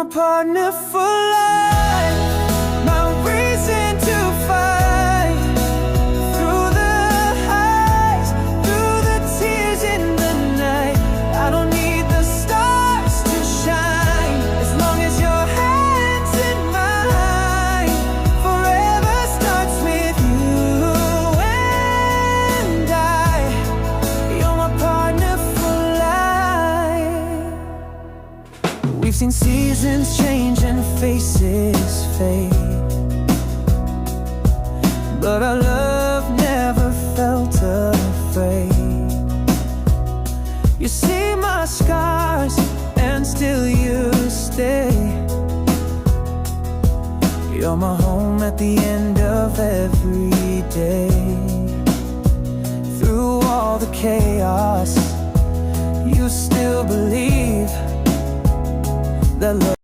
my partner for life, my reason to fight. Through the highs, through the tears in the night, I don't need the stars to shine, as long as your hand's in mine. Forever starts with you and I. You're my partner for life. We've seen seasons change and faces fade, but our love never felt afraid. You see my scars and still you stay. You're my home at the end of every day. Through all the chaos, you still believe that love